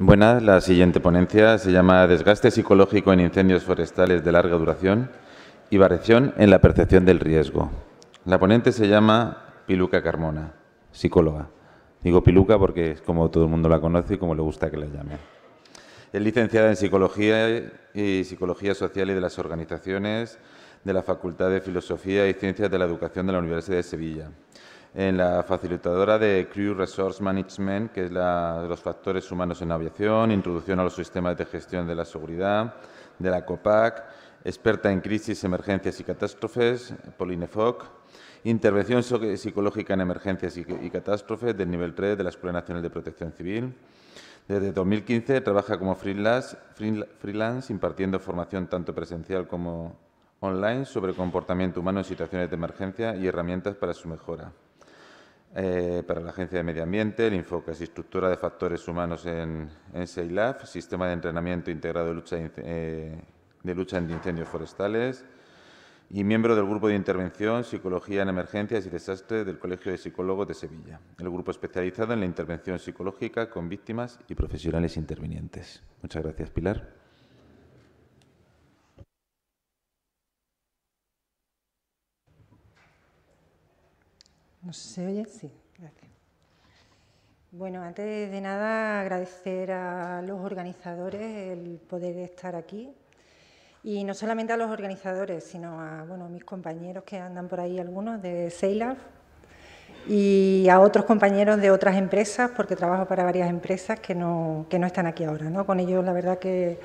Buenas, la siguiente ponencia se llama Desgaste psicológico en incendios forestales de larga duración y variación en la percepción del riesgo. La ponente se llama Piluca Carmona, psicóloga. Digo Piluca porque es como todo el mundo la conoce y como le gusta que la llamen. Es licenciada en Psicología y Psicología Social y de las Organizaciones de la Facultad de Filosofía y Ciencias de la Educación de la Universidad de Sevilla. En la facilitadora de Crew Resource Management, que es de los factores humanos en aviación, introducción a los sistemas de gestión de la seguridad, de la COPAC, experta en crisis, emergencias y catástrofes, Polinefoc, intervención psicológica en emergencias y catástrofes del nivel 3 de la Escuela Nacional de Protección Civil. Desde 2015 trabaja como freelance impartiendo formación tanto presencial como online sobre comportamiento humano en situaciones de emergencia y herramientas para su mejora. Para la Agencia de Medio Ambiente, el Infocas, instructora de factores humanos en SEILAF, Sistema de Entrenamiento Integrado de Lucha en Incendios Forestales, y miembro del Grupo de Intervención Psicología en Emergencias y Desastres del Colegio de Psicólogos de Sevilla, el grupo especializado en la intervención psicológica con víctimas y profesionales intervinientes. Muchas gracias, Pilar. ¿No se oye? Sí, gracias. Bueno, antes de nada agradecer a los organizadores el poder estar aquí y no solamente a los organizadores, sino a mis compañeros que andan por ahí, algunos de SEILAF, y a otros compañeros de otras empresas, porque trabajo para varias empresas que no están aquí ahora, ¿no? Con ellos la verdad que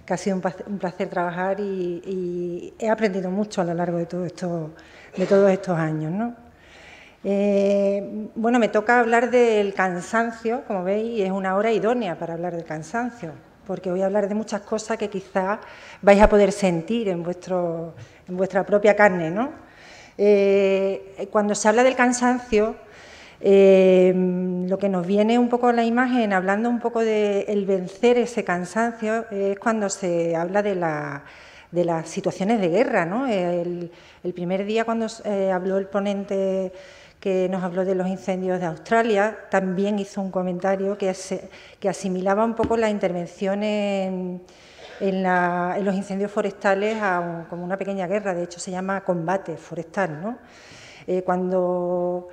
ha sido un placer trabajar y he aprendido mucho a lo largo de todos estos años, ¿no? Me toca hablar del cansancio, como veis, y es una hora idónea para hablar del cansancio, porque voy a hablar de muchas cosas que quizás vais a poder sentir en vuestra propia carne, ¿no? Cuando se habla del cansancio, lo que nos viene un poco a la imagen, hablando un poco de el vencer ese cansancio, es cuando se habla de las situaciones de guerra, ¿no? El primer día cuando habló el ponente que nos habló de los incendios de Australia, también hizo un comentario que asimilaba un poco la intervención en los incendios forestales como una pequeña guerra. De hecho se llama combate forestal, ¿no? Cuando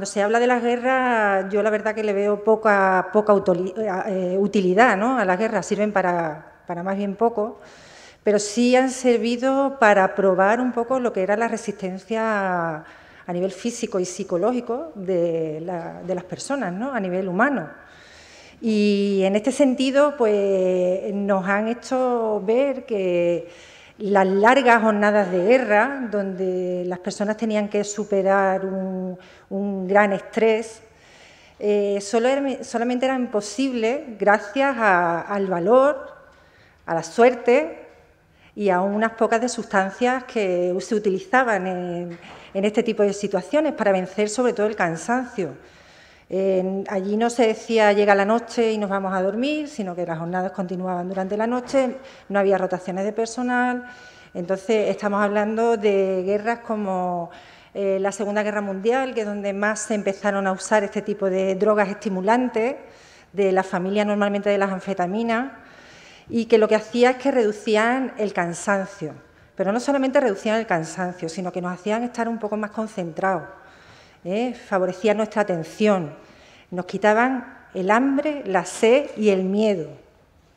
se habla de las guerras, yo la verdad que le veo poca utilidad, ¿no? A las guerras sirven para más bien poco, pero sí han servido para probar un poco lo que era la resistencia a nivel físico y psicológico de las personas, ¿no? A nivel humano. Y en este sentido, pues nos han hecho ver que las largas jornadas de guerra, donde las personas tenían que superar un gran estrés, solamente eran posibles gracias al valor, a la suerte y a unas pocas de sustancias que se utilizaban en este tipo de situaciones para vencer sobre todo el cansancio. Allí no se decía llega la noche y nos vamos a dormir, sino que las jornadas continuaban durante la noche, no había rotaciones de personal. Entonces estamos hablando de guerras como la Segunda Guerra Mundial, que es donde más se empezaron a usar este tipo de drogas estimulantes, de la familia normalmente de las anfetaminas, y que lo que hacía es que reducían el cansancio, pero no solamente reducían el cansancio, sino que nos hacían estar un poco más concentrados, favorecían nuestra atención, nos quitaban el hambre, la sed y el miedo.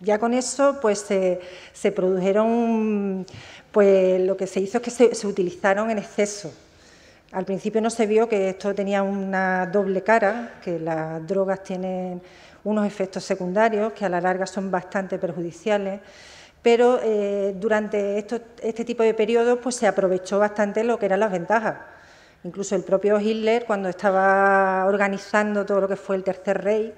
Ya con eso pues se produjeron, pues lo que se hizo es que se utilizaron en exceso. Al principio no se vio que esto tenía una doble cara, que las drogas tienen unos efectos secundarios que a la larga son bastante perjudiciales, pero durante este tipo de periodos pues se aprovechó bastante lo que eran las ventajas. Incluso el propio Hitler, cuando estaba organizando todo lo que fue el Tercer Reich,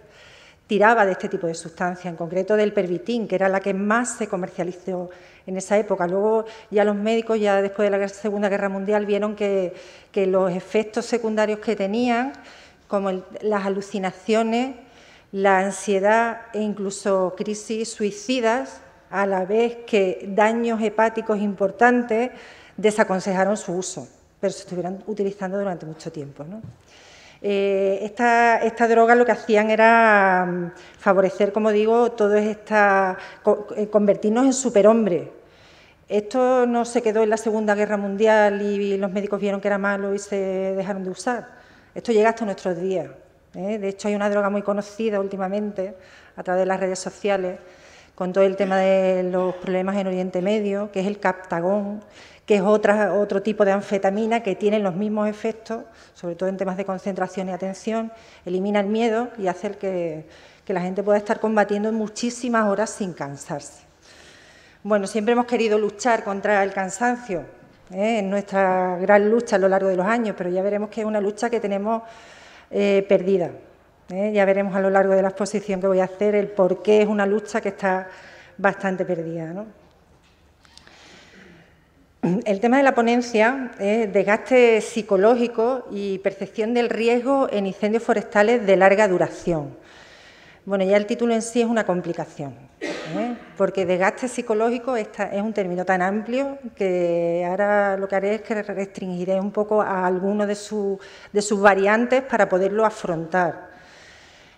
tiraba de este tipo de sustancias, en concreto del Pervitin, que era la que más se comercializó en esa época. Luego ya los médicos, ya después de la Segunda Guerra Mundial, vieron que los efectos secundarios que tenían, como las alucinaciones, la ansiedad e incluso crisis suicidas, a la vez que daños hepáticos importantes, desaconsejaron su uso, pero se estuvieron utilizando durante mucho tiempo, ¿no? Esta droga lo que hacían era favorecer, como digo, convertirnos en superhombres. Esto no se quedó en la Segunda Guerra Mundial y los médicos vieron que era malo y se dejaron de usar. Esto llega hasta nuestros días. De hecho, hay una droga muy conocida últimamente a través de las redes sociales con todo el tema de los problemas en Oriente Medio, que es el Captagón, que es otro tipo de anfetamina que tiene los mismos efectos, sobre todo en temas de concentración y atención, elimina el miedo y hace que la gente pueda estar combatiendo muchísimas horas sin cansarse. Bueno, siempre hemos querido luchar contra el cansancio, en nuestra gran lucha a lo largo de los años, pero ya veremos que es una lucha que tenemos perdida. Ya veremos a lo largo de la exposición que voy a hacer el por qué es una lucha que está bastante perdida, ¿no? El tema de la ponencia es desgaste psicológico y percepción del riesgo en incendios forestales de larga duración. Bueno, ya el título en sí es una complicación, porque desgaste psicológico es un término tan amplio que ahora lo que haré es que restringiré un poco a algunos de sus variantes para poderlo afrontar.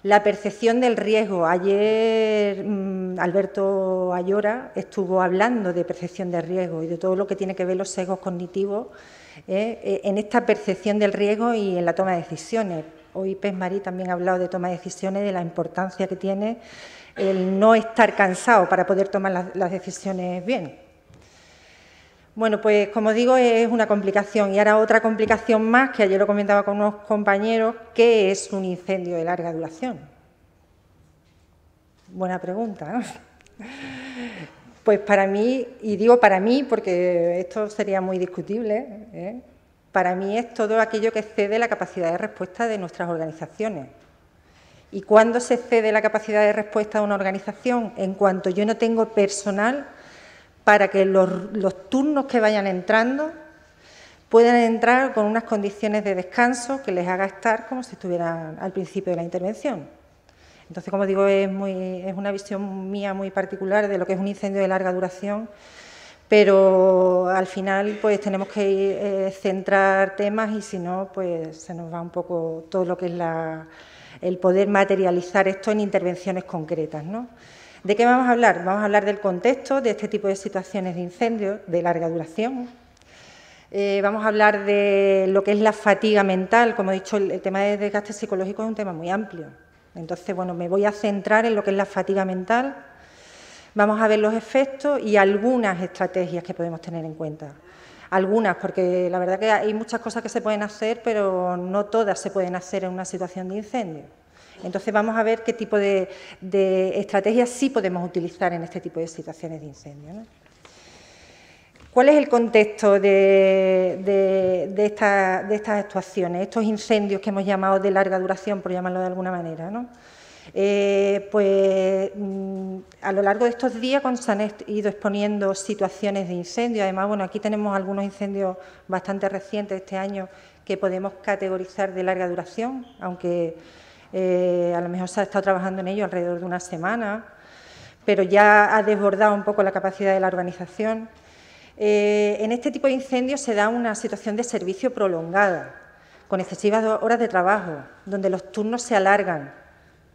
La percepción del riesgo. Ayer Alberto Ayora estuvo hablando de percepción de riesgo y de todo lo que tiene que ver los sesgos cognitivos en esta percepción del riesgo y en la toma de decisiones. Hoy Pez Marí también ha hablado de toma de decisiones, de la importancia que tiene el no estar cansado para poder tomar las decisiones bien. Bueno, pues como digo, es una complicación. Y ahora otra complicación más, que ayer lo comentaba con unos compañeros, ¿qué es un incendio de larga duración? Buena pregunta, ¿no? Pues para mí, y digo para mí porque esto sería muy discutible, para mí es todo aquello que excede la capacidad de respuesta de nuestras organizaciones. ¿Y cuándo se excede la capacidad de respuesta de una organización? En cuanto yo no tengo personal para que los turnos que vayan entrando puedan entrar con unas condiciones de descanso que les haga estar como si estuvieran al principio de la intervención. Entonces, como digo, es una visión mía muy particular de lo que es un incendio de larga duración, pero al final pues tenemos que centrar temas y si no, pues se nos va un poco todo lo que es el poder materializar esto en intervenciones concretas, ¿no? ¿De qué vamos a hablar? Vamos a hablar del contexto de este tipo de situaciones de incendios de larga duración. Vamos a hablar de lo que es la fatiga mental. Como he dicho, el tema de desgaste psicológico es un tema muy amplio. Entonces, bueno, me voy a centrar en lo que es la fatiga mental. Vamos a ver los efectos y algunas estrategias que podemos tener en cuenta. Algunas, porque la verdad que hay muchas cosas que se pueden hacer, pero no todas se pueden hacer en una situación de incendio. Entonces, vamos a ver qué tipo de estrategias sí podemos utilizar en este tipo de situaciones de incendio, ¿no? ¿Cuál es el contexto de estas actuaciones, estos incendios que hemos llamado de larga duración, por llamarlo de alguna manera, ¿no? A lo largo de estos días, cuando se han ido exponiendo situaciones de incendio, además, bueno, aquí tenemos algunos incendios bastante recientes este año que podemos categorizar de larga duración, aunque a lo mejor se ha estado trabajando en ello alrededor de una semana, pero ya ha desbordado un poco la capacidad de la organización. En este tipo de incendios se da una situación de servicio prolongada, con excesivas horas de trabajo, donde los turnos se alargan,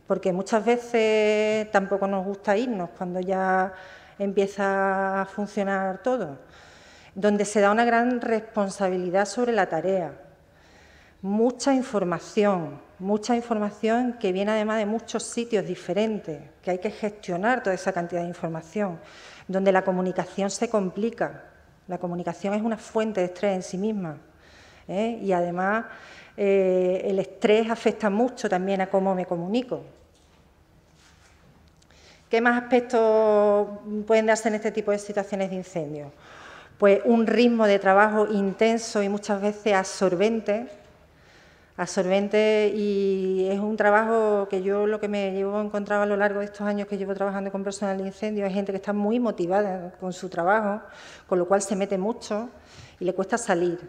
porque muchas veces tampoco nos gusta irnos cuando ya empieza a funcionar todo, donde se da una gran responsabilidad sobre la tarea, mucha información que viene además de muchos sitios diferentes, que hay que gestionar toda esa cantidad de información, donde la comunicación se complica. La comunicación es una fuente de estrés en sí misma, y además el estrés afecta mucho también a cómo me comunico. ¿Qué más aspectos pueden darse en este tipo de situaciones de incendio? Pues un ritmo de trabajo intenso y muchas veces absorbente, y es un trabajo que yo lo que me llevo encontrado a lo largo de estos años que llevo trabajando con personal de incendio es gente que está muy motivada con su trabajo, con lo cual se mete mucho y le cuesta salir,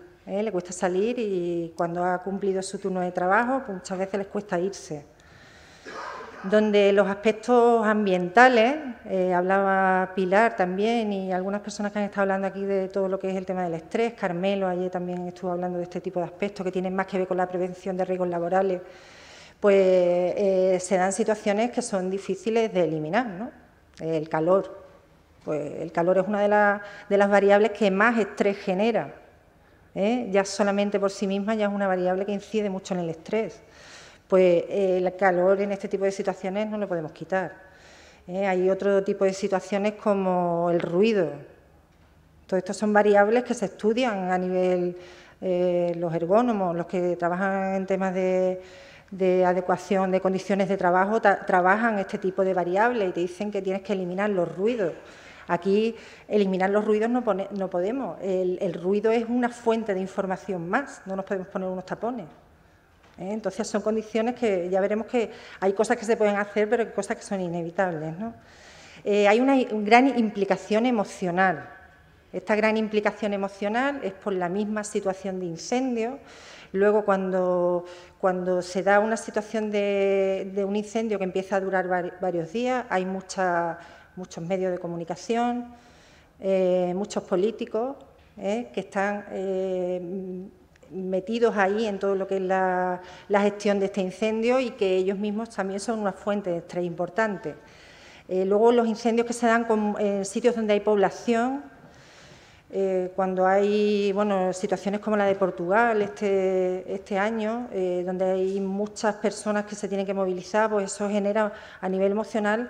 y cuando ha cumplido su turno de trabajo, pues muchas veces les cuesta irse. donde los aspectos ambientales, hablaba Pilar también y algunas personas que han estado hablando aquí de todo lo que es el tema del estrés, Carmelo ayer también estuvo hablando de este tipo de aspectos que tienen más que ver con la prevención de riesgos laborales, pues se dan situaciones que son difíciles de eliminar, ¿no? El calor, pues el calor es una de las variables que más estrés genera, ya solamente por sí misma ya es una variable que incide mucho en el estrés. Pues el calor en este tipo de situaciones no lo podemos quitar. Hay otro tipo de situaciones como el ruido. Todo esto son variables que se estudian a nivel, los ergónomos, los que trabajan en temas de adecuación de condiciones de trabajo, trabajan este tipo de variables y te dicen que tienes que eliminar los ruidos. Aquí eliminar los ruidos no podemos. El ruido es una fuente de información más, no nos podemos poner unos tapones. Entonces son condiciones que ya veremos que hay cosas que se pueden hacer, pero hay cosas que son inevitables, ¿no? Hay una gran implicación emocional. Esta gran implicación emocional es por la misma situación de incendio. Luego, cuando se da una situación de un incendio que empieza a durar varios días, hay muchos medios de comunicación, muchos políticos que están metidos ahí en todo lo que es la gestión de este incendio y que ellos mismos también son una fuente de estrés importante. Luego, los incendios que se dan en sitios donde hay población, cuando hay situaciones como la de Portugal este año, donde hay muchas personas que se tienen que movilizar, pues eso genera a nivel emocional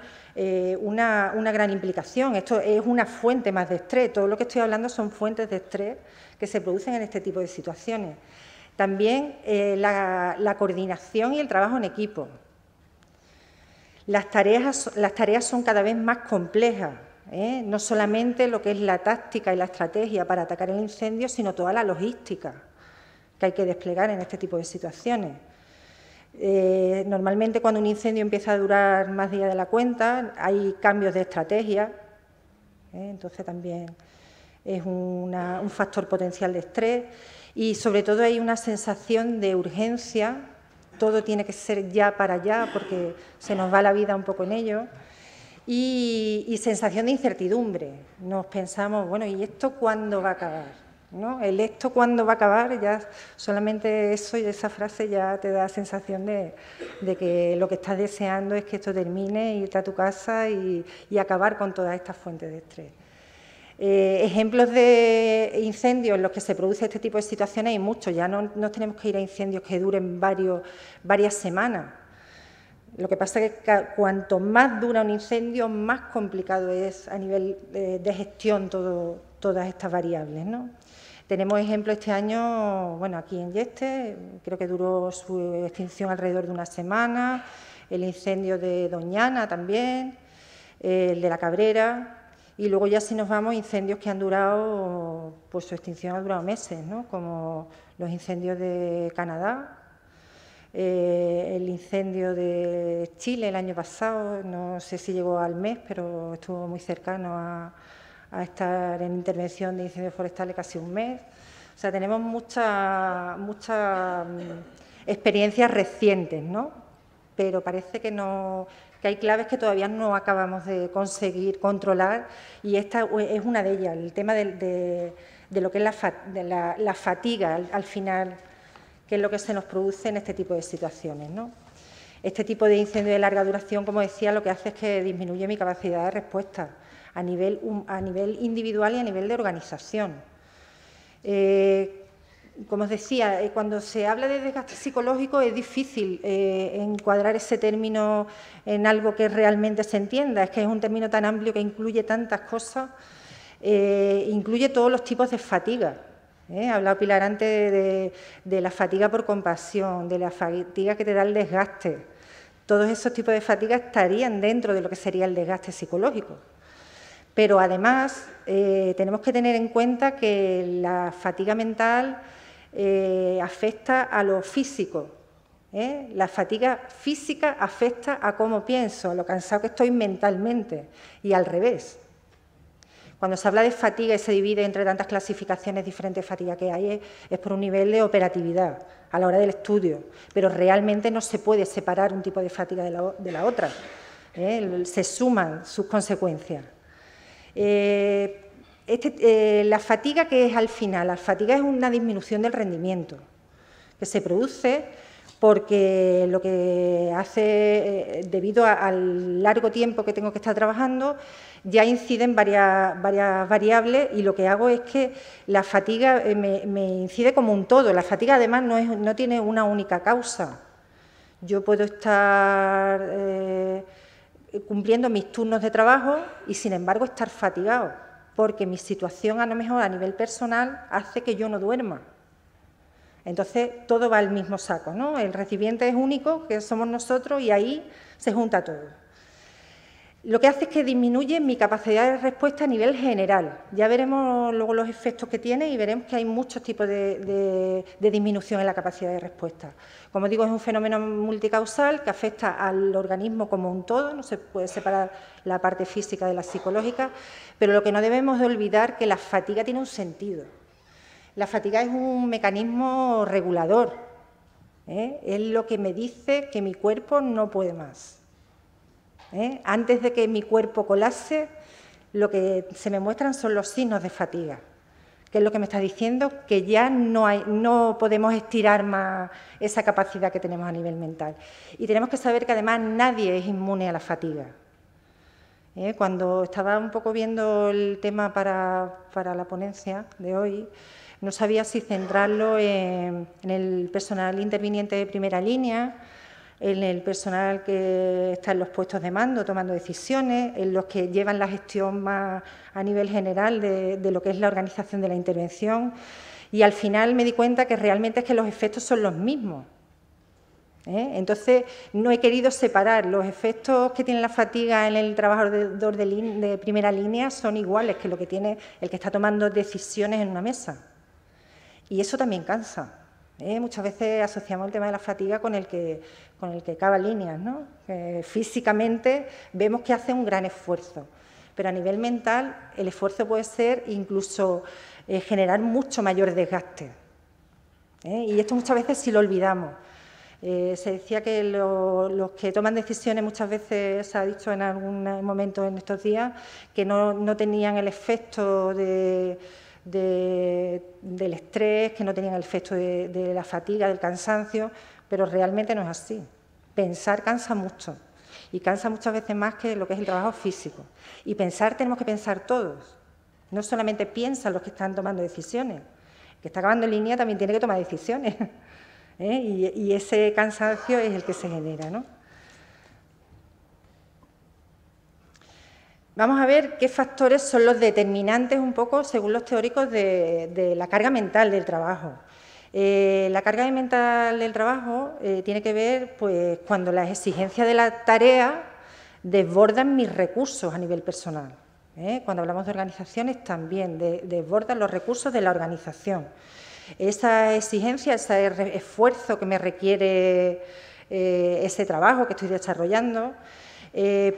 una gran implicación. Esto es una fuente más de estrés. Todo lo que estoy hablando son fuentes de estrés que se producen en este tipo de situaciones. También la coordinación y el trabajo en equipo. Las tareas son cada vez más complejas. No solamente lo que es la táctica y la estrategia para atacar el incendio, sino toda la logística que hay que desplegar en este tipo de situaciones. Normalmente, cuando un incendio empieza a durar más días de la cuenta, hay cambios de estrategia, entonces también es un factor potencial de estrés y, sobre todo, hay una sensación de urgencia. Todo tiene que ser ya para allá porque se nos va la vida un poco en ello. Y sensación de incertidumbre. Nos pensamos, bueno, ¿y esto cuándo va a acabar? ¿No? El esto cuándo va a acabar, ya solamente eso y esa frase ya te da la sensación de que lo que estás deseando es que esto termine, irte a tu casa y acabar con todas estas fuentes de estrés. Ejemplos de incendios en los que se produce este tipo de situaciones hay muchos. Ya no tenemos que ir a incendios que duren varias semanas. Lo que pasa es que cuanto más dura un incendio, más complicado es a nivel de gestión todas estas variables, ¿no? Tenemos ejemplos este año, bueno, aquí en Yeste, creo que duró su extinción alrededor de una semana, el incendio de Doñana también, el de La Cabrera, y luego ya si nos vamos, incendios que han durado, pues su extinción ha durado meses, ¿no? Como los incendios de Canadá, el incendio de Chile el año pasado, no sé si llegó al mes, pero estuvo muy cercano a estar en intervención de incendios forestales casi un mes. O sea, tenemos muchas experiencias recientes, ¿no? Pero parece que hay claves que todavía no acabamos de conseguir controlar y esta es una de ellas, el tema de lo que es la fatiga al final, que es lo que se nos produce en este tipo de situaciones, ¿no? Este tipo de incendio de larga duración, como decía, lo que hace es que disminuye mi capacidad de respuesta a nivel individual y a nivel de organización. Como os decía, cuando se habla de desgaste psicológico es difícil encuadrar ese término en algo que realmente se entienda. Es que es un término tan amplio que incluye tantas cosas, incluye todos los tipos de fatiga. Ha hablado Pilar antes de la fatiga por compasión, de la fatiga que te da el desgaste. Todos esos tipos de fatiga estarían dentro de lo que sería el desgaste psicológico. Pero además tenemos que tener en cuenta que la fatiga mental afecta a lo físico. La fatiga física afecta a cómo pienso, a lo cansado que estoy mentalmente y al revés. Cuando se habla de fatiga y se divide entre tantas clasificaciones diferentes de fatiga que hay, es por un nivel de operatividad. a la hora del estudio, pero realmente no se puede separar un tipo de fatiga de la otra, se suman sus consecuencias. La fatiga, ¿qué es al final? La fatiga es una disminución del rendimiento que se produce porque lo que hace, debido al largo tiempo que tengo que estar trabajando, ya inciden varias variables y lo que hago es que la fatiga me incide como un todo. La fatiga además no tiene una única causa. Yo puedo estar cumpliendo mis turnos de trabajo y sin embargo estar fatigado, porque mi situación a lo mejor a nivel personal hace que yo no duerma. Entonces, todo va al mismo saco, ¿no? El recipiente es único, que somos nosotros, y ahí se junta todo. Lo que hace es que disminuye mi capacidad de respuesta a nivel general. Ya veremos luego los efectos que tiene y veremos que hay muchos tipos de disminución en la capacidad de respuesta. Como digo, es un fenómeno multicausal que afecta al organismo como un todo, no se puede separar la parte física de la psicológica, pero lo que no debemos de olvidar es que la fatiga tiene un sentido. La fatiga es un mecanismo regulador, es lo que me dice que mi cuerpo no puede más. Antes de que mi cuerpo colapse, lo que se me muestran son los signos de fatiga, que es lo que me está diciendo que ya no podemos estirar más esa capacidad que tenemos a nivel mental. Y tenemos que saber que además nadie es inmune a la fatiga. Cuando estaba un poco viendo el tema para la ponencia de hoy, no sabía si centrarlo en el personal interviniente de primera línea, en el personal que está en los puestos de mando tomando decisiones, en los que llevan la gestión más a nivel general de lo que es la organización de la intervención. Y al final me di cuenta que realmente es que los efectos son los mismos. Entonces, no he querido separar. Los efectos que tiene la fatiga en el trabajador de primera línea son iguales que lo que tiene el que está tomando decisiones en una mesa. Y eso también cansa. Muchas veces asociamos el tema de la fatiga con el que cava líneas, ¿no? Físicamente vemos que hace un gran esfuerzo, pero a nivel mental el esfuerzo puede ser incluso generar mucho mayor desgaste. Y esto muchas veces sí lo olvidamos. Se decía que los que toman decisiones muchas veces, se ha dicho en algún momento en estos días, que no tenían el efecto del estrés, que no tenían el efecto de la fatiga, del cansancio, pero realmente no es así. Pensar cansa mucho y cansa muchas veces más que lo que es el trabajo físico. Y pensar tenemos que pensar todos, no solamente piensan los que están tomando decisiones, el que está acabando en línea también tiene que tomar decisiones. Y ese cansancio es el que se genera, ¿no? Vamos a ver qué factores son los determinantes un poco, según los teóricos, de la carga mental del trabajo. La carga mental del trabajo tiene que ver pues, cuando las exigencias de la tarea desbordan mis recursos a nivel personal. Cuando hablamos de organizaciones también desbordan los recursos de la organización. Esa exigencia, ese esfuerzo que me requiere ese trabajo que estoy desarrollando,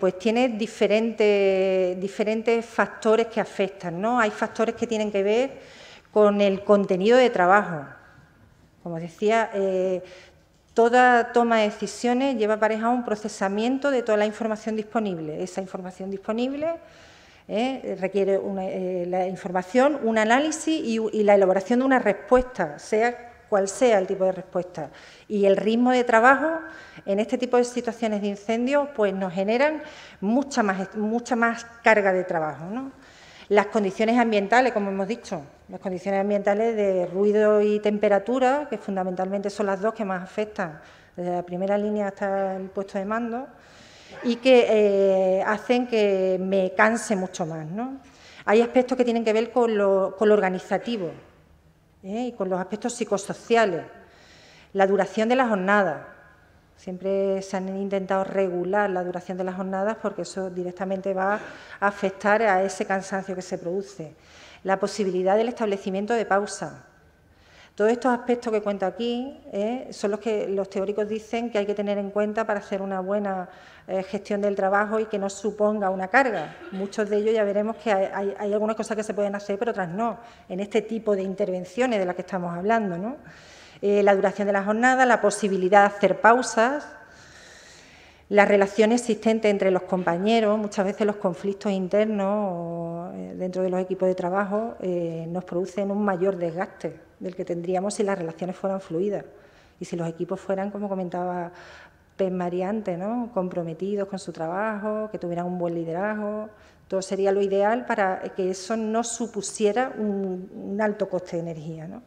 pues tiene diferentes factores que afectan, ¿no? Hay factores que tienen que ver con el contenido de trabajo. Como decía, toda toma de decisiones lleva aparejado un procesamiento de toda la información disponible. Esa información disponible requiere la información, un análisis y la elaboración de una respuesta, sea cual sea el tipo de respuesta. Y el ritmo de trabajo en este tipo de situaciones de incendio pues nos generan mucha más carga de trabajo, ¿no? Las condiciones ambientales, como hemos dicho, las condiciones ambientales de ruido y temperatura, que fundamentalmente son las dos que más afectan desde la primera línea hasta el puesto de mando, y que hacen que me canse mucho más, ¿no? Hay aspectos que tienen que ver con lo organizativo y con los aspectos psicosociales, la duración de la jornada. Siempre se han intentado regular la duración de las jornadas porque eso directamente va a afectar a ese cansancio que se produce. La posibilidad del establecimiento de pausa. Todos estos aspectos que cuento aquí son los que los teóricos dicen que hay que tener en cuenta para hacer una buena gestión del trabajo y que no suponga una carga. Muchos de ellos ya veremos que hay algunas cosas que se pueden hacer, pero otras no, en este tipo de intervenciones de las que estamos hablando, ¿no? La duración de la jornada, la posibilidad de hacer pausas, la relación existente entre los compañeros, muchas veces los conflictos internos dentro de los equipos de trabajo nos producen un mayor desgaste del que tendríamos si las relaciones fueran fluidas y si los equipos fueran, como comentaba Pep Mariante, ¿no?, comprometidos con su trabajo, que tuvieran un buen liderazgo. Todo sería lo ideal para que eso no supusiera un alto coste de energía, ¿no?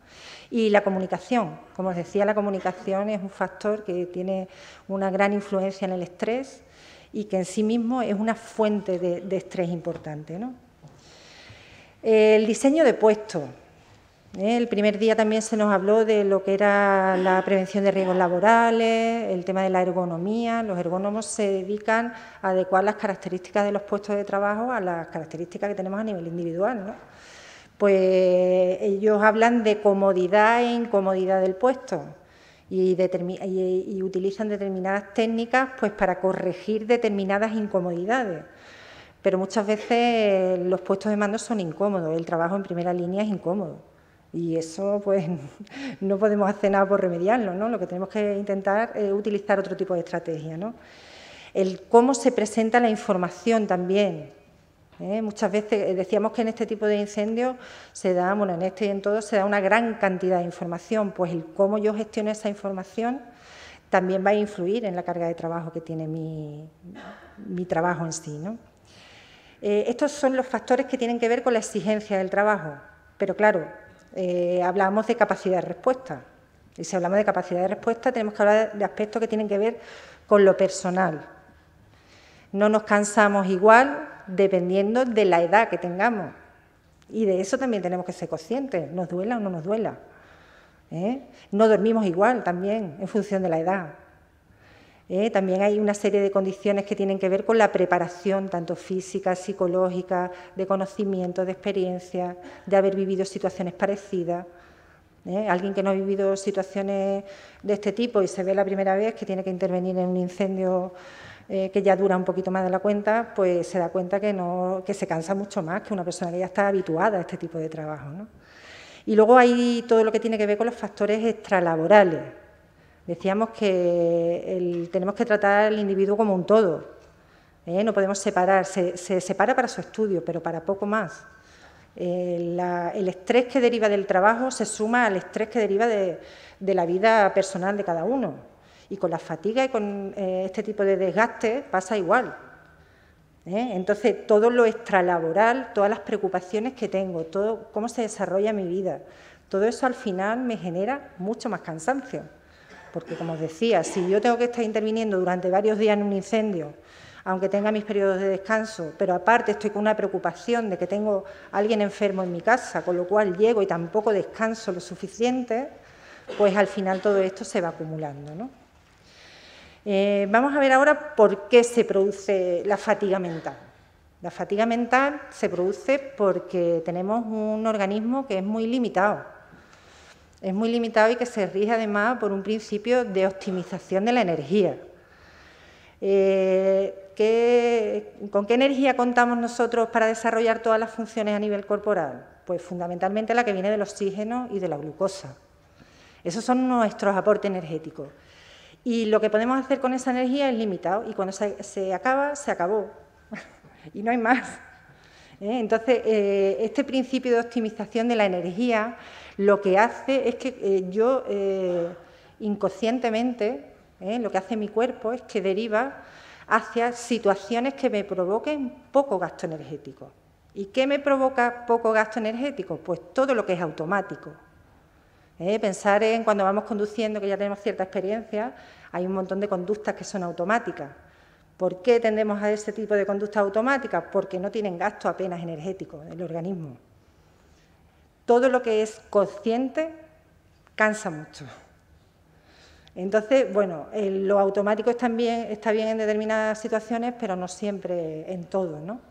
Y la comunicación, como os decía, la comunicación es un factor que tiene una gran influencia en el estrés y que en sí mismo es una fuente de estrés importante, ¿no? El diseño de puestos. El primer día también se nos habló de lo que era la prevención de riesgos laborales, el tema de la ergonomía. Los ergónomos se dedican a adecuar las características de los puestos de trabajo a las características que tenemos a nivel individual, ¿no? Pues ellos hablan de comodidad e incomodidad del puesto y utilizan determinadas técnicas pues para corregir determinadas incomodidades. Pero muchas veces los puestos de mando son incómodos, el trabajo en primera línea es incómodo. Y eso, pues, no podemos hacer nada por remediarlo, ¿no? Lo que tenemos que intentar es utilizar otro tipo de estrategia, ¿no? El cómo se presenta la información también. Muchas veces decíamos que en este tipo de incendios se da, bueno, en este y en todo, se da una gran cantidad de información. Pues el cómo yo gestiono esa información también va a influir en la carga de trabajo que tiene mi trabajo en sí, ¿no? Estos son los factores que tienen que ver con la exigencia del trabajo, pero claro, hablamos de capacidad de respuesta. Y si hablamos de capacidad de respuesta, tenemos que hablar de aspectos que tienen que ver con lo personal. No nos cansamos igual dependiendo de la edad que tengamos. Y de eso también tenemos que ser conscientes, nos duela o no nos duela. No dormimos igual también en función de la edad. También hay una serie de condiciones que tienen que ver con la preparación, tanto física, psicológica, de conocimiento, de experiencia, de haber vivido situaciones parecidas. Alguien que no ha vivido situaciones de este tipo y se ve la primera vez que tiene que intervenir en un incendio que ya dura un poquito más de la cuenta, pues se da cuenta que se cansa mucho más que una persona que ya está habituada a este tipo de trabajo, ¿no? Y luego hay todo lo que tiene que ver con los factores extralaborales. Decíamos que tenemos que tratar al individuo como un todo, no podemos separar, se separa para su estudio, pero para poco más. El estrés que deriva del trabajo se suma al estrés que deriva de la vida personal de cada uno. Y con la fatiga y con este tipo de desgaste pasa igual. Entonces, todo lo extralaboral, todas las preocupaciones que tengo, todo cómo se desarrolla mi vida, todo eso al final me genera mucho más cansancio. Porque, como os decía, si yo tengo que estar interviniendo durante varios días en un incendio, aunque tenga mis periodos de descanso, pero aparte estoy con una preocupación de que tengo a alguien enfermo en mi casa, con lo cual llego y tampoco descanso lo suficiente, pues al final todo esto se va acumulando, ¿no? Vamos a ver ahora por qué se produce la fatiga mental. La fatiga mental se produce porque tenemos un organismo que es muy limitado. Es muy limitado y que se rige además por un principio de optimización de la energía. ¿Con qué energía contamos nosotros para desarrollar todas las funciones a nivel corporal? Pues fundamentalmente la que viene del oxígeno y de la glucosa. Esos son nuestros aportes energéticos. Y lo que podemos hacer con esa energía es limitado y cuando se acaba, se acabó. Y no hay más. Entonces, este principio de optimización de la energía lo que hace es que yo inconscientemente, lo que hace mi cuerpo es que deriva hacia situaciones que me provoquen poco gasto energético. ¿Y qué me provoca poco gasto energético? Pues todo lo que es automático. Pensar en cuando vamos conduciendo, que ya tenemos cierta experiencia, hay un montón de conductas que son automáticas. ¿Por qué tendemos a ese tipo de conductas automáticas? Porque no tienen gasto apenas energético del organismo. Todo lo que es consciente cansa mucho. Entonces, bueno, lo automático está bien en determinadas situaciones, pero no siempre en todo, ¿no?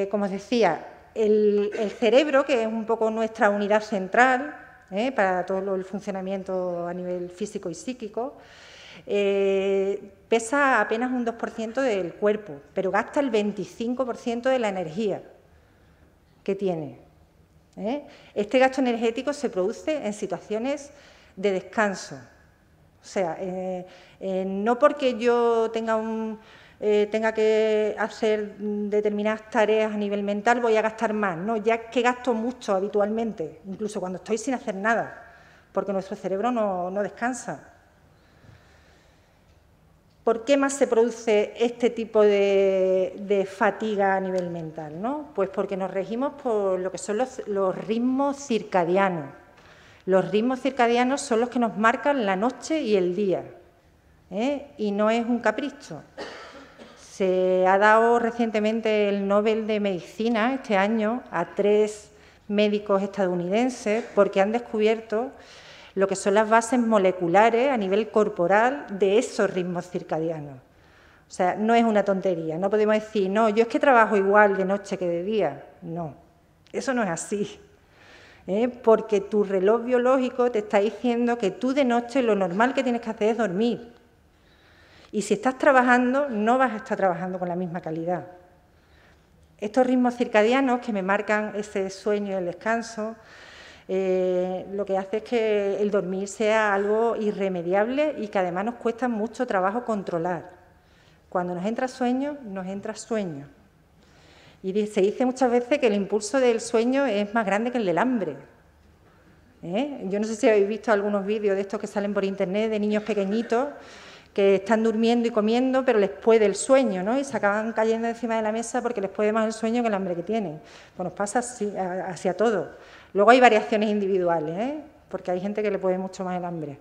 Como os decía, el cerebro, que es un poco nuestra unidad central para todo el funcionamiento a nivel físico y psíquico, pesa apenas un 2% del cuerpo, pero gasta el 25% de la energía que tiene. Este gasto energético se produce en situaciones de descanso. O sea, no porque yo tenga que hacer determinadas tareas a nivel mental voy a gastar más, no, ya que gasto mucho habitualmente, incluso cuando estoy sin hacer nada, porque nuestro cerebro no descansa. ¿Por qué más se produce este tipo de fatiga a nivel mental, ¿no? Pues porque nos regimos por lo que son los ritmos circadianos. Los ritmos circadianos son los que nos marcan la noche y el día, y no es un capricho. Se ha dado recientemente el Nobel de Medicina este año a 3 médicos estadounidenses porque han descubierto lo que son las bases moleculares a nivel corporal de esos ritmos circadianos. O sea, no es una tontería, no podemos decir, no, yo es que trabajo igual de noche que de día. No, eso no es así, porque tu reloj biológico te está diciendo que tú de noche lo normal que tienes que hacer es dormir. Y si estás trabajando, no vas a estar trabajando con la misma calidad. Estos ritmos circadianos que me marcan ese sueño y el descanso, lo que hace es que el dormir sea algo irremediable y que además nos cuesta mucho trabajo controlar. Cuando nos entra sueño, nos entra sueño. Y se dice muchas veces que el impulso del sueño es más grande que el del hambre. Yo no sé si habéis visto algunos vídeos de estos que salen por internet de niños pequeñitos que están durmiendo y comiendo, pero les puede el sueño, ¿no? Y se acaban cayendo encima de la mesa porque les puede más el sueño que el hambre que tienen. Pues nos pasa así, hacia todo. Luego hay variaciones individuales, porque hay gente que le puede mucho más el hambre.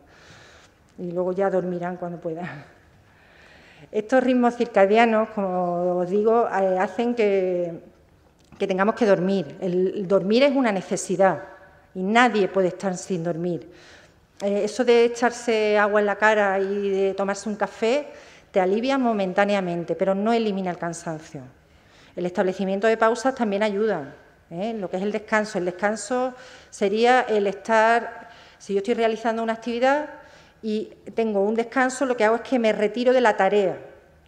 Y luego ya dormirán cuando puedan. Estos ritmos circadianos, como os digo, hacen que tengamos que dormir. El dormir es una necesidad y nadie puede estar sin dormir. Eso de echarse agua en la cara y de tomarse un café te alivia momentáneamente, pero no elimina el cansancio. El establecimiento de pausas también ayuda, lo que es el descanso. El descanso sería el estar, si yo estoy realizando una actividad y tengo un descanso, lo que hago es que me retiro de la tarea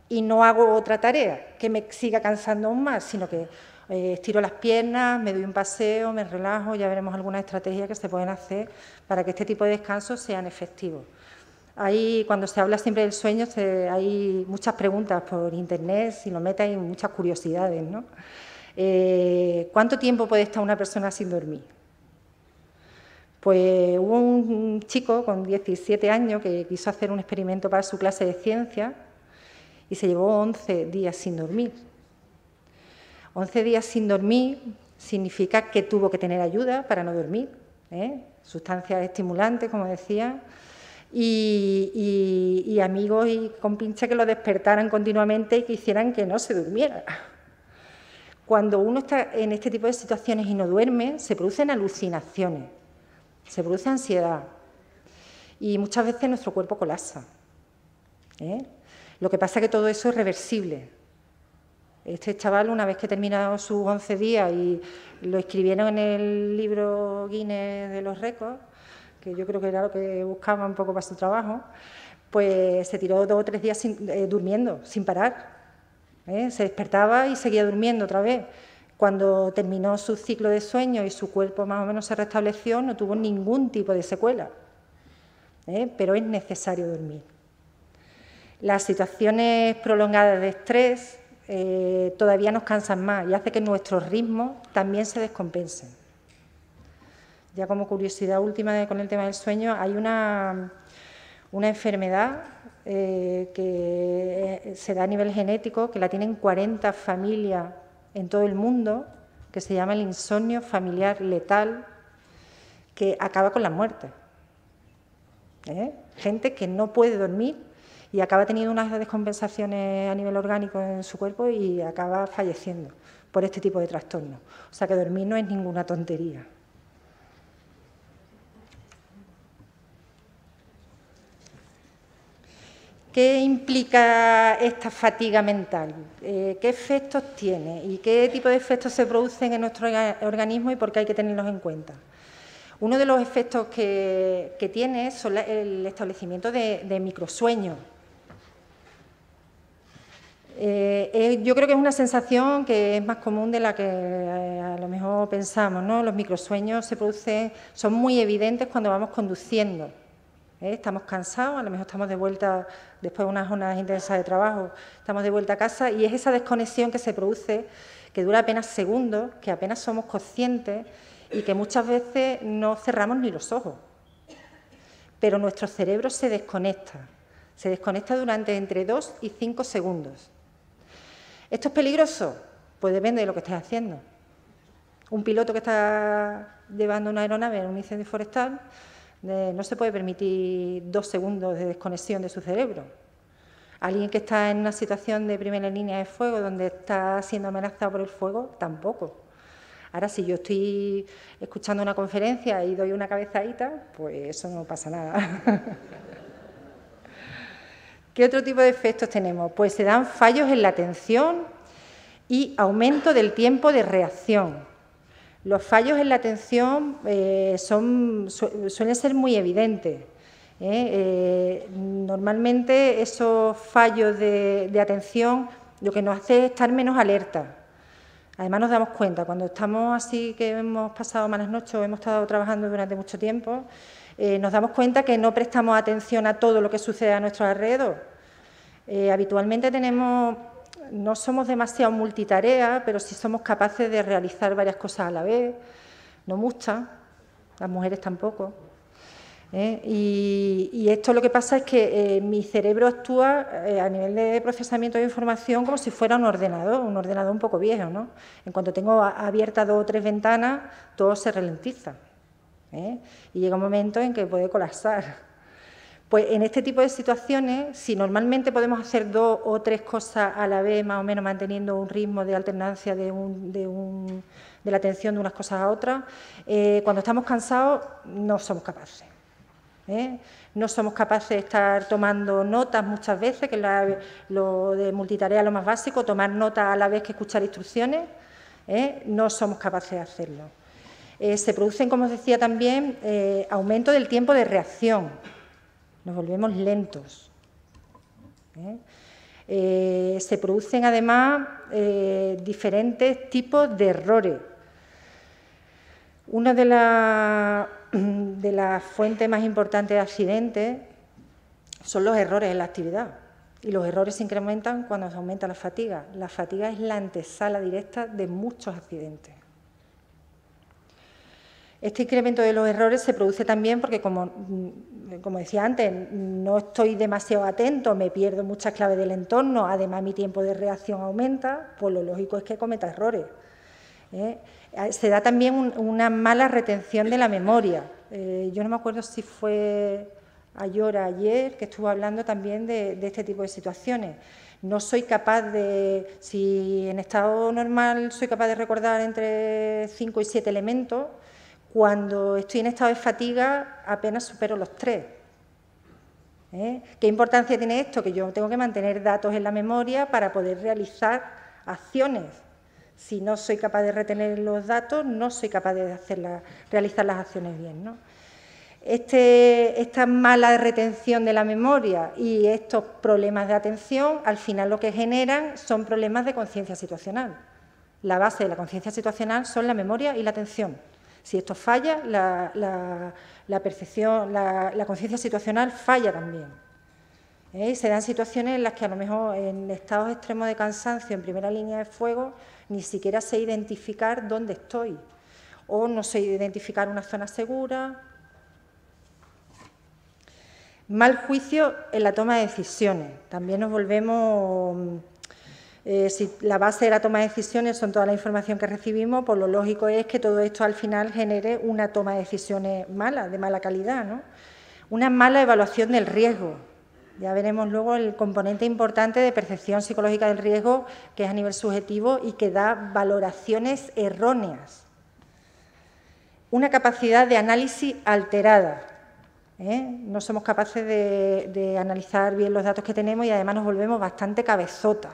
y no hago otra tarea que me siga cansando aún más, sino que estiro las piernas, me doy un paseo, me relajo, ya veremos algunas estrategias que se pueden hacer para que este tipo de descansos sean efectivos. Cuando se habla siempre del sueño, hay muchas preguntas por internet, si lo metes hay muchas curiosidades, ¿no? ¿Cuánto tiempo puede estar una persona sin dormir? Pues hubo un chico con 17 años que quiso hacer un experimento para su clase de ciencia y se llevó 11 días sin dormir. 11 días sin dormir significa que tuvo que tener ayuda para no dormir, sustancias estimulantes, como decía, y amigos y compinches que lo despertaran continuamente y que hicieran que no se durmiera. Cuando uno está en este tipo de situaciones y no duerme, se producen alucinaciones, se produce ansiedad y muchas veces nuestro cuerpo colapsa. Lo que pasa es que todo eso es reversible. Este chaval, una vez que terminó sus 11 días y lo escribieron en el libro Guinness de los récords, que yo creo que era lo que buscaba un poco para su trabajo, pues se tiró 2 o 3 días durmiendo, sin parar. Se despertaba y seguía durmiendo otra vez. Cuando terminó su ciclo de sueño y su cuerpo más o menos se restableció, no tuvo ningún tipo de secuela. Pero es necesario dormir. Las situaciones prolongadas de estrés todavía nos cansan más y hace que nuestros ritmos también se descompensen. Ya como curiosidad última con el tema del sueño, hay una enfermedad que se da a nivel genético, que la tienen 40 familias en todo el mundo, que se llama el insomnio familiar letal, que acaba con la muerte. Gente que no puede dormir y acaba teniendo unas descompensaciones a nivel orgánico en su cuerpo y acaba falleciendo por este tipo de trastornos. O sea que dormir no es ninguna tontería. ¿Qué implica esta fatiga mental? ¿Qué efectos tiene? ¿Y qué tipo de efectos se producen en nuestro organismo y por qué hay que tenerlos en cuenta? Uno de los efectos que tiene son el establecimiento de microsueños. Yo creo que es una sensación que es más común de la que a lo mejor pensamos, ¿no? Los microsueños se producen, son muy evidentes cuando vamos conduciendo. Estamos cansados, a lo mejor estamos de vuelta, después de unas jornadas intensas de trabajo, estamos de vuelta a casa y es esa desconexión que se produce, que dura apenas segundos, que apenas somos conscientes y que muchas veces no cerramos ni los ojos. Pero nuestro cerebro se desconecta durante entre 2 y 5 segundos. ¿Esto es peligroso? Pues depende de lo que estés haciendo. Un piloto que está llevando una aeronave en un incendio forestal no se puede permitir 2 segundos de desconexión de su cerebro. Alguien que está en una situación de primera línea de fuego, donde está siendo amenazado por el fuego, tampoco. Ahora, si yo estoy escuchando una conferencia y doy una cabezadita, pues eso no pasa nada. ¿Qué otro tipo de efectos tenemos? Pues se dan fallos en la atención y aumento del tiempo de reacción. Los fallos en la atención suelen ser muy evidentes. Normalmente esos fallos de atención lo que nos hace es estar menos alerta. Además nos damos cuenta, cuando estamos así que hemos pasado malas noches o hemos estado trabajando durante mucho tiempo, nos damos cuenta que no prestamos atención a todo lo que sucede a nuestro alrededor. Habitualmente no somos demasiado multitarea, pero sí somos capaces de realizar varias cosas a la vez, no muchas, las mujeres tampoco. Y esto lo que pasa es que mi cerebro actúa a nivel de procesamiento de información como si fuera un ordenador un poco viejo, ¿no? En cuanto tengo abiertas 2 o 3 ventanas, todo se ralentiza, y llega un momento en que puede colapsar. Pues en este tipo de situaciones, si normalmente podemos hacer 2 o 3 cosas a la vez, más o menos manteniendo un ritmo de alternancia de la atención de unas cosas a otras, cuando estamos cansados no somos capaces. No somos capaces de estar tomando notas muchas veces, que es lo de multitarea lo más básico, tomar notas a la vez que escuchar instrucciones, no somos capaces de hacerlo. Se producen, como os decía también, aumento del tiempo de reacción. Nos volvemos lentos. Se producen, además, diferentes tipos de errores. Una de las fuentes más importantes de accidentes son los errores en la actividad. Y los errores se incrementan cuando se aumenta la fatiga. La fatiga es la antesala directa de muchos accidentes. Este incremento de los errores se produce también porque, como decía antes, no estoy demasiado atento, me pierdo muchas claves del entorno, además mi tiempo de reacción aumenta, pues lo lógico es que cometa errores. Se da también una mala retención de la memoria. Yo no me acuerdo si fue ayer que estuvo hablando también de este tipo de situaciones. No soy capaz si en estado normal soy capaz de recordar entre 5 y 7 elementos, cuando estoy en estado de fatiga apenas supero los 3. ¿Qué importancia tiene esto? Que yo tengo que mantener datos en la memoria para poder realizar acciones. Si no soy capaz de retener los datos, no soy capaz de realizar las acciones bien, ¿no? Esta mala retención de la memoria y estos problemas de atención, al final lo que generan son problemas de conciencia situacional. La base de la conciencia situacional son la memoria y la atención. Si esto falla, la percepción, la conciencia situacional falla también. Se dan situaciones en las que a lo mejor en estados extremos de cansancio, en primera línea de fuego, ni siquiera sé identificar dónde estoy, o no sé identificar una zona segura. Mal juicio en la toma de decisiones. También nos volvemos... si la base de la toma de decisiones son toda la información que recibimos, pues lo lógico es que todo esto al final genere una toma de decisiones mala, de mala calidad, ¿no? Una mala evaluación del riesgo. Ya veremos luego el componente importante de percepción psicológica del riesgo, que es a nivel subjetivo y que da valoraciones erróneas. Una capacidad de análisis alterada. No somos capaces de analizar bien los datos que tenemos y además nos volvemos bastante cabezotas.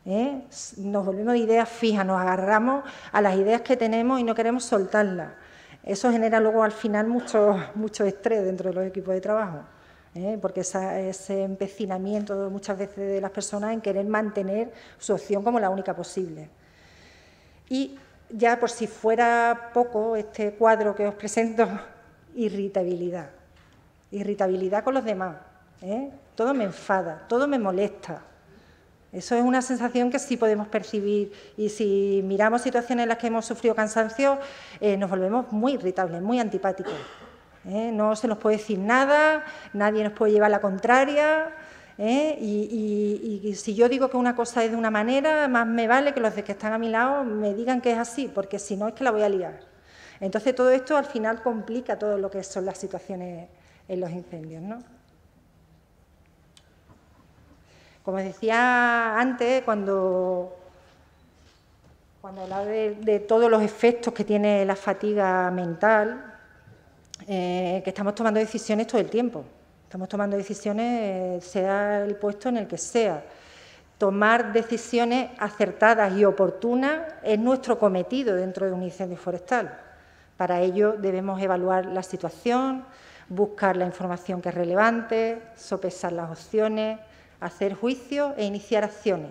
Nos volvemos de ideas fijas, nos agarramos a las ideas que tenemos y no queremos soltarlas. Eso genera luego al final mucho estrés dentro de los equipos de trabajo, porque ese empecinamiento muchas veces de las personas en querer mantener su opción como la única posible. Y ya por si fuera poco este cuadro que os presento, irritabilidad. irritabilidad con los demás, todo me enfada, todo me molesta. Eso es una sensación que sí podemos percibir y si miramos situaciones en las que hemos sufrido cansancio, nos volvemos muy irritables, muy antipáticos. No se nos puede decir nada, nadie nos puede llevar la contraria. Y si yo digo que una cosa es de una manera, más me vale que los que están a mi lado me digan que es así, porque si no es que la voy a liar. Entonces todo esto al final complica todo lo que son las situaciones en los incendios, ¿no? Como decía antes, cuando hablaba de todos los efectos que tiene la fatiga mental, que estamos tomando decisiones todo el tiempo. Estamos tomando decisiones, sea el puesto en el que sea. Tomar decisiones acertadas y oportunas es nuestro cometido dentro de un incendio forestal. Para ello debemos evaluar la situación, buscar la información que es relevante, sopesar las opciones, hacer juicios e iniciar acciones.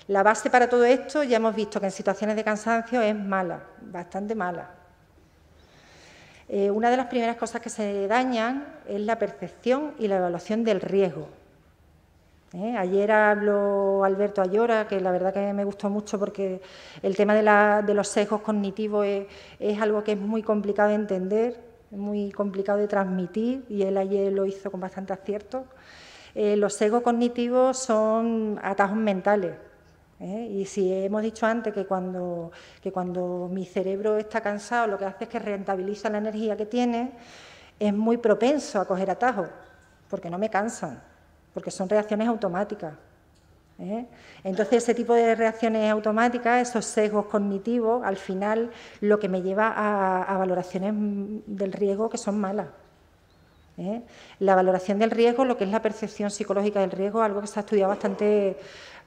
La base para todo esto ya hemos visto que en situaciones de cansancio es mala, bastante mala. Una de las primeras cosas que se dañan es la percepción y la evaluación del riesgo. Ayer habló Alberto Ayora, que la verdad que me gustó mucho porque el tema de los sesgos cognitivos es algo que es muy complicado de entender, muy complicado de transmitir y él ayer lo hizo con bastante acierto. Los sesgos cognitivos son atajos mentales. Y si hemos dicho antes que cuando mi cerebro está cansado lo que hace es que rentabiliza la energía que tiene, es muy propenso a coger atajos, porque no me cansan, porque son reacciones automáticas. Entonces, ese tipo de reacciones automáticas, esos sesgos cognitivos, al final lo que me lleva a valoraciones del riesgo que son malas. La valoración del riesgo, lo que es la percepción psicológica del riesgo, algo que se ha estudiado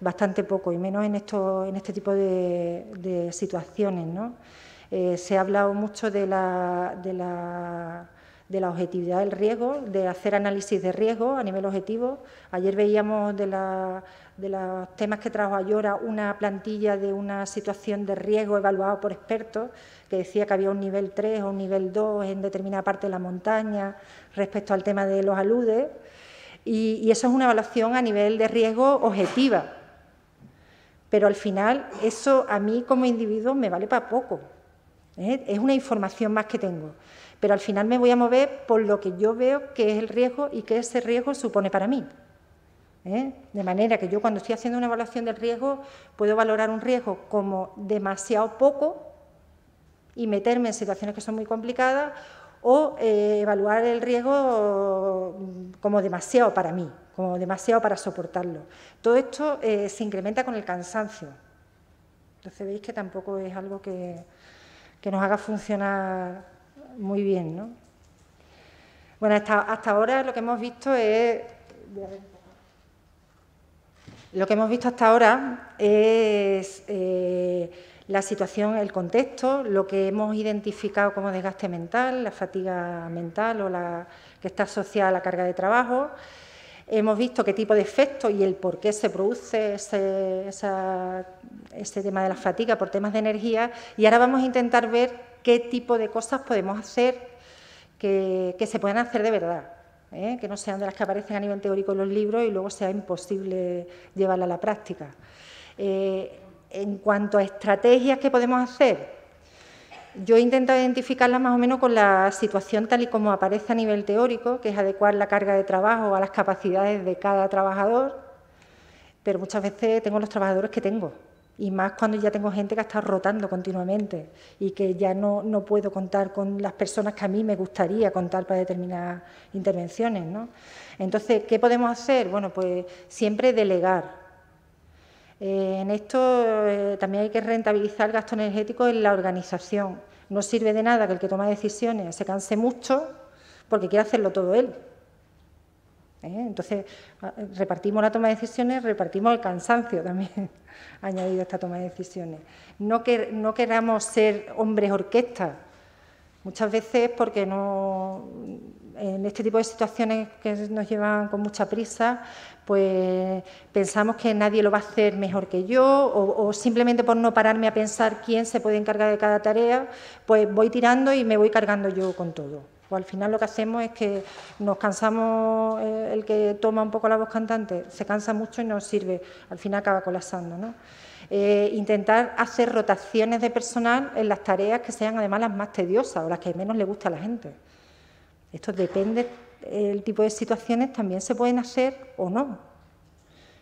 bastante poco, y menos en este tipo de situaciones, ¿no? Se ha hablado mucho de la objetividad del riesgo, de hacer análisis de riesgo a nivel objetivo. Ayer veíamos de los temas que trajo Ayora una plantilla de una situación de riesgo evaluada por expertos que decía que había un nivel 3 o un nivel 2 en determinada parte de la montaña respecto al tema de los aludes, y eso es una evaluación a nivel de riesgo objetiva. Pero al final eso a mí como individuo me vale para poco. Es una información más que tengo. Pero al final me voy a mover por lo que yo veo que es el riesgo y que ese riesgo supone para mí. De manera que yo cuando estoy haciendo una evaluación del riesgo puedo valorar un riesgo como demasiado poco y meterme en situaciones que son muy complicadas, o evaluar el riesgo como demasiado para mí, como demasiado para soportarlo. Todo esto se incrementa con el cansancio. Entonces veis que tampoco es algo que nos haga funcionar muy bien, ¿no? Bueno, hasta ahora lo que hemos visto es... Lo que hemos visto hasta ahora es la situación, el contexto, lo que hemos identificado como desgaste mental, la fatiga mental o la que está asociada a la carga de trabajo. Hemos visto qué tipo de efectos y el por qué se produce ese tema de la fatiga por temas de energía, y ahora vamos a intentar ver qué tipo de cosas podemos hacer que se puedan hacer de verdad, que no sean de las que aparecen a nivel teórico en los libros y luego sea imposible llevarla a la práctica. En cuanto a estrategias que podemos hacer, yo he intentado identificarlas más o menos con la situación tal y como aparece a nivel teórico, que es adecuar la carga de trabajo a las capacidades de cada trabajador, pero muchas veces tengo los trabajadores que tengo, y más cuando ya tengo gente que está rotando continuamente y que ya no puedo contar con las personas que a mí me gustaría contar para determinadas intervenciones, ¿no? Entonces, ¿qué podemos hacer? Bueno, pues siempre delegar. En esto también hay que rentabilizar el gasto energético en la organización. No sirve de nada que el que toma decisiones se canse mucho porque quiere hacerlo todo él. Entonces, repartimos la toma de decisiones, repartimos el cansancio también añadido a esta toma de decisiones. No queramos ser hombres orquesta. Muchas veces porque en este tipo de situaciones que nos llevan con mucha prisa, pues pensamos que nadie lo va a hacer mejor que yo, o simplemente por no pararme a pensar quién se puede encargar de cada tarea, pues voy tirando y me voy cargando yo con todo. Pues al final lo que hacemos es que nos cansamos, el que toma un poco la voz cantante se cansa mucho y no sirve, al final acaba colapsando, ¿no? Intentar hacer rotaciones de personal en las tareas que sean además las más tediosas o las que menos le gusta a la gente. Esto depende, el tipo de situaciones también se pueden hacer o no.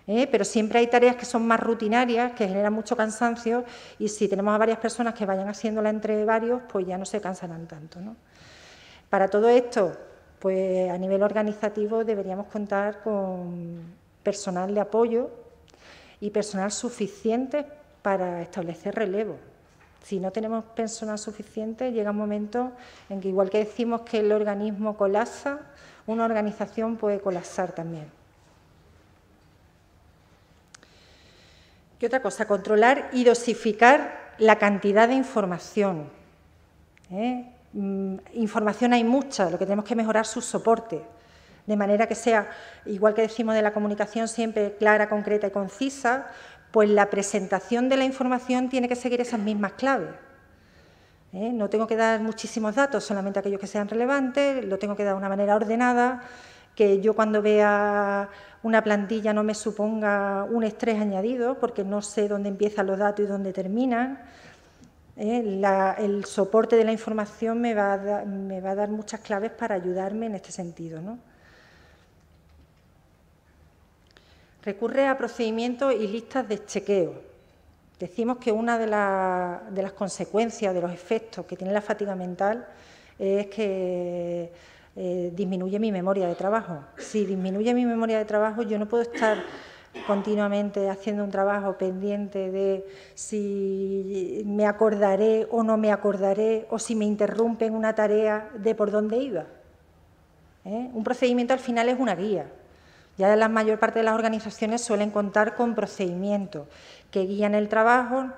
Pero siempre hay tareas que son más rutinarias, que generan mucho cansancio, y si tenemos a varias personas que vayan haciéndola entre varios, pues ya no se cansarán tanto, ¿no? Para todo esto, pues a nivel organizativo deberíamos contar con personal de apoyo y personal suficiente para establecer relevo. Si no tenemos personal suficiente, llega un momento en que, igual que decimos que el organismo colapsa, una organización puede colapsar también. ¿Qué otra cosa? Controlar y dosificar la cantidad de información. Información hay mucha, lo que tenemos que mejorar su soporte, de manera que sea, igual que decimos de la comunicación, siempre clara, concreta y concisa, pues la presentación de la información tiene que seguir esas mismas claves. No tengo que dar muchísimos datos, solamente aquellos que sean relevantes, lo tengo que dar de una manera ordenada, que yo cuando vea una plantilla no me suponga un estrés añadido, porque no sé dónde empiezan los datos y dónde terminan. El soporte de la información me va a dar muchas claves para ayudarme en este sentido, ¿no? Recurre a procedimientos y listas de chequeo. Decimos que una de las consecuencias, de los efectos que tiene la fatiga mental es que disminuye mi memoria de trabajo. Si disminuye mi memoria de trabajo, yo no puedo estar continuamente haciendo un trabajo pendiente de si me acordaré o no me acordaré, o si me interrumpen una tarea de por dónde iba. Un procedimiento al final es una guía. Ya la mayor parte de las organizaciones suelen contar con procedimientos que guían el trabajo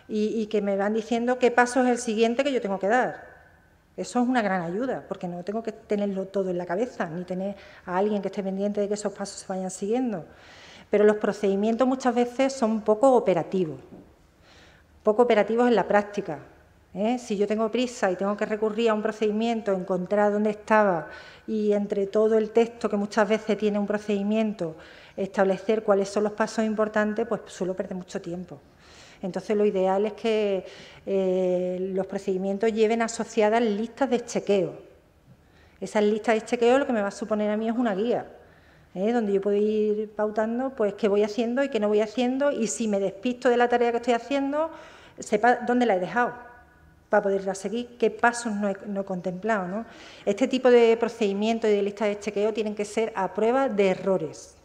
y que me van diciendo qué paso es el siguiente que yo tengo que dar. Eso es una gran ayuda, porque no tengo que tenerlo todo en la cabeza, ni tener a alguien que esté pendiente de que esos pasos se vayan siguiendo. Pero los procedimientos muchas veces son poco operativos en la práctica. Si yo tengo prisa y tengo que recurrir a un procedimiento, encontrar dónde estaba y entre todo el texto que muchas veces tiene un procedimiento, establecer cuáles son los pasos importantes, pues suelo perder mucho tiempo. Entonces, lo ideal es que los procedimientos lleven asociadas listas de chequeo. Esas listas de chequeo lo que me va a suponer a mí es una guía, donde yo puedo ir pautando pues qué voy haciendo y qué no voy haciendo, y si me despisto de la tarea que estoy haciendo, sepa dónde la he dejado, para poderla seguir, qué pasos no he contemplado, ¿no? Este tipo de procedimientos y de listas de chequeo tienen que ser a prueba de errores.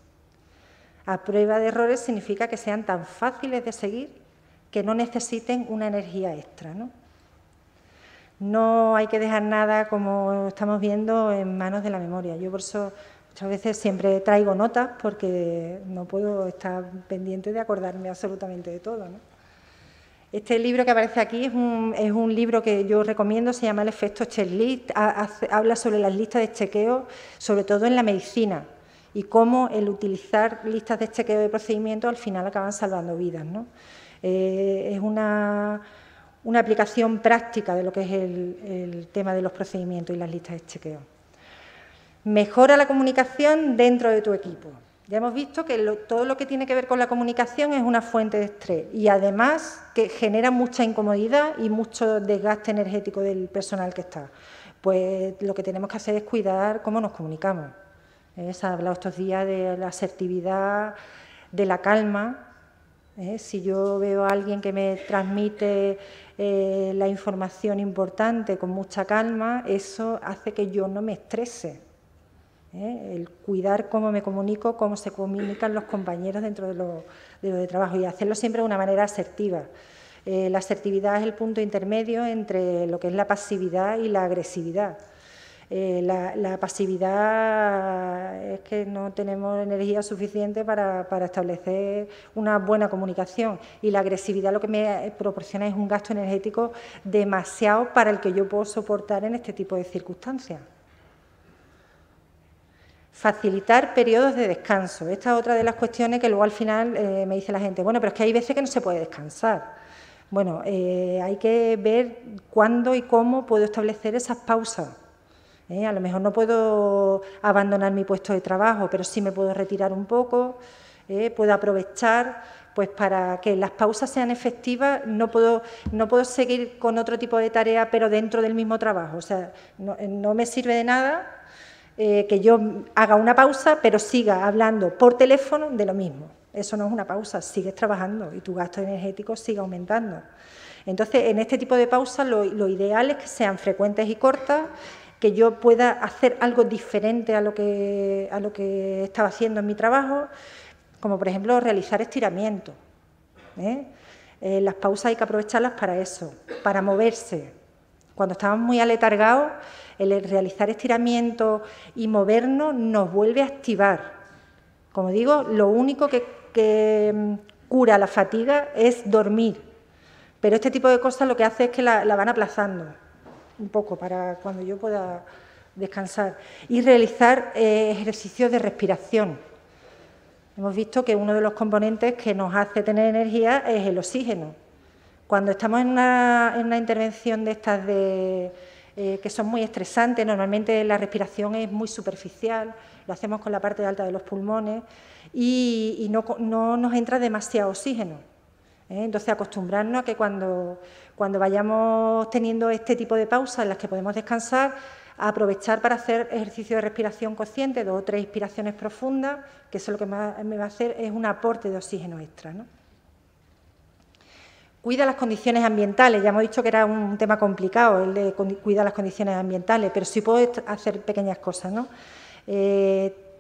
A prueba de errores significa que sean tan fáciles de seguir que no necesiten una energía extra, ¿no? No hay que dejar nada, como estamos viendo, en manos de la memoria. Yo por eso muchas veces siempre traigo notas, porque no puedo estar pendiente de acordarme absolutamente de todo, ¿no? Este libro que aparece aquí es un libro que yo recomiendo, se llama El efecto checklist, habla sobre las listas de chequeo, sobre todo en la medicina, y cómo el utilizar listas de chequeo de procedimientos al final acaban salvando vidas, ¿no? Es una aplicación práctica de lo que es el tema de los procedimientos y las listas de chequeo. Mejora la comunicación dentro de tu equipo. Ya hemos visto que todo lo que tiene que ver con la comunicación es una fuente de estrés y además que genera mucha incomodidad y mucho desgaste energético del personal que está. Pues lo que tenemos que hacer es cuidar cómo nos comunicamos. Se ha hablado estos días de la asertividad, de la calma. Si yo veo a alguien que me transmite la información importante con mucha calma, eso hace que yo no me estrese. El cuidar cómo me comunico, cómo se comunican los compañeros dentro de lo de trabajo, y hacerlo siempre de una manera asertiva. La asertividad es el punto intermedio entre lo que es la pasividad y la agresividad. La pasividad es que no tenemos energía suficiente para establecer una buena comunicación, y la agresividad lo que me proporciona es un gasto energético demasiado para el que yo puedo soportar en este tipo de circunstancias. Facilitar periodos de descanso. Esta es otra de las cuestiones que luego al final me dice la gente, bueno, pero es que hay veces que no se puede descansar. Bueno, hay que ver cuándo y cómo puedo establecer esas pausas. A lo mejor no puedo abandonar mi puesto de trabajo, pero sí me puedo retirar un poco, puedo aprovechar, pues para que las pausas sean efectivas. No puedo seguir con otro tipo de tarea, pero dentro del mismo trabajo. O sea, no me sirve de nada que yo haga una pausa, pero siga hablando por teléfono de lo mismo. Eso no es una pausa, sigues trabajando y tu gasto energético sigue aumentando. Entonces, en este tipo de pausas lo ideal es que sean frecuentes y cortas, que yo pueda hacer algo diferente a lo que estaba haciendo en mi trabajo, como por ejemplo realizar estiramientos. Las pausas hay que aprovecharlas para eso, para moverse. Cuando estamos muy aletargados, el realizar estiramientos y movernos nos vuelve a activar. Como digo, lo único que cura la fatiga es dormir, pero este tipo de cosas lo que hace es que la van aplazando un poco para cuando yo pueda descansar. Y realizar ejercicios de respiración. Hemos visto que uno de los componentes que nos hace tener energía es el oxígeno. Cuando estamos en una intervención de estas que son muy estresantes, normalmente la respiración es muy superficial, lo hacemos con la parte alta de los pulmones y no nos entra demasiado oxígeno. Entonces, acostumbrarnos a que cuando vayamos teniendo este tipo de pausas en las que podemos descansar, a aprovechar para hacer ejercicio de respiración consciente, 2 o 3 inspiraciones profundas, que eso lo que más me va a hacer es un aporte de oxígeno extra, ¿no? Cuida las condiciones ambientales. Ya hemos dicho que era un tema complicado el de cuidar las condiciones ambientales, pero sí puedo hacer pequeñas cosas, ¿no?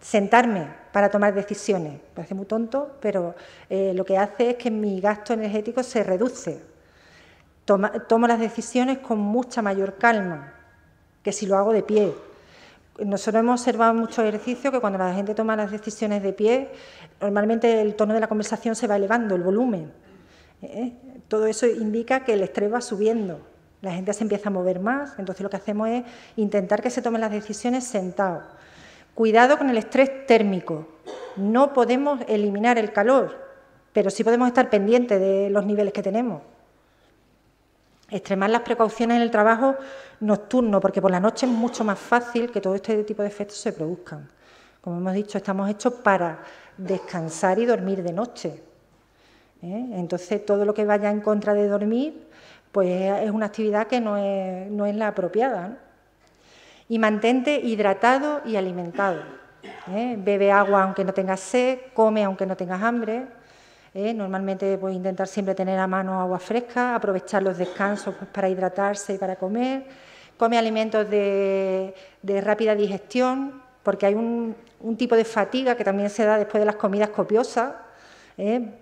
Sentarme para tomar decisiones. Parece muy tonto, pero lo que hace es que mi gasto energético se reduce. Tomo las decisiones con mucha mayor calma que si lo hago de pie. Nosotros hemos observado en muchos ejercicios que cuando la gente toma las decisiones de pie, normalmente el tono de la conversación se va elevando, el volumen. Todo eso indica que el estrés va subiendo. La gente se empieza a mover más, entonces lo que hacemos es intentar que se tomen las decisiones sentados. Cuidado con el estrés térmico. No podemos eliminar el calor, pero sí podemos estar pendientes de los niveles que tenemos. Extremar las precauciones en el trabajo nocturno, porque por la noche es mucho más fácil que todo este tipo de efectos se produzcan. Como hemos dicho, estamos hechos para descansar y dormir de noche. Entonces, todo lo que vaya en contra de dormir, pues es una actividad que no es la apropiada, ¿no? Y mantente hidratado y alimentado. Bebe agua aunque no tengas sed, come aunque no tengas hambre. Normalmente pues intentar siempre tener a mano agua fresca, aprovechar los descansos pues, para hidratarse y para comer. Come alimentos de rápida digestión, porque hay un tipo de fatiga que también se da después de las comidas copiosas,